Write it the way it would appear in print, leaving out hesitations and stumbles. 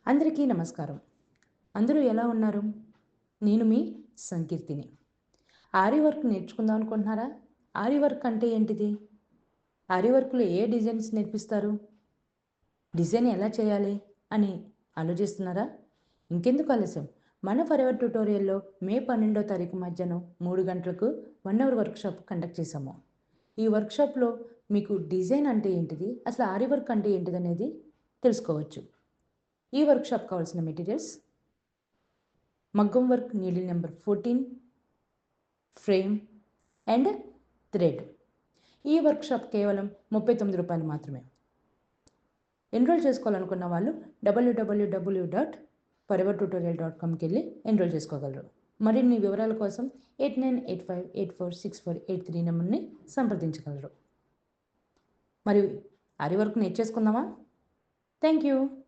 అందరికీ నమస్కారం. అందరూ ఎలా ఉన్నారు? నేను మీ సంకీర్తిని. ఆరి వర్క్ నేర్చుకుందాం అనుకుంటున్నారా? ఆరి వర్క్ అంటే ఏంటిది? ఆరి వర్క్‌లో ఏ డిజైన్స్ నేర్పిస్తారు? డిజైన్ ఎలా చేయాలి? అని ఆలోచిస్తున్నారా? ఇంకెందుకు ఆలస్యం? మన ఫరెవర్ ట్యుటోరియల్‌లో మే 12వ తారీఖు మధ్యాహ్నం 3 గంటలకు 1 అవర్ వర్క్‌షాప్ కండక్ట్ చేశాము. ఈ వర్క్‌షాప్‌లో మీకు డిజైన్ అంటే ఏంటిది? అసలు ఆరి వర్క్ అంటే ఏంటిదనేది తెలుసుకోవచ్చు. ఈ వర్క్షాప్ కావాల్సిన మెటీరియల్స్ మగ్గం work needle number 14, frame and thread. ఈ వర్క్షాప్ కేవలం రూ. 39 మాత్రమే. ఎన్రోల్ చేసుకోవాలనుకున్న వాళ్ళు www.forevertutorial.comకి వెళ్ళి ఎన్రోల్ చేసుకోగలరు. మరిన్ని వివరాల కోసం 8985846483 నెంబర్ని సంప్రదించగలరు. మరి ఆరి వర్క్ నేర్చేసుకుందామా? Thank you.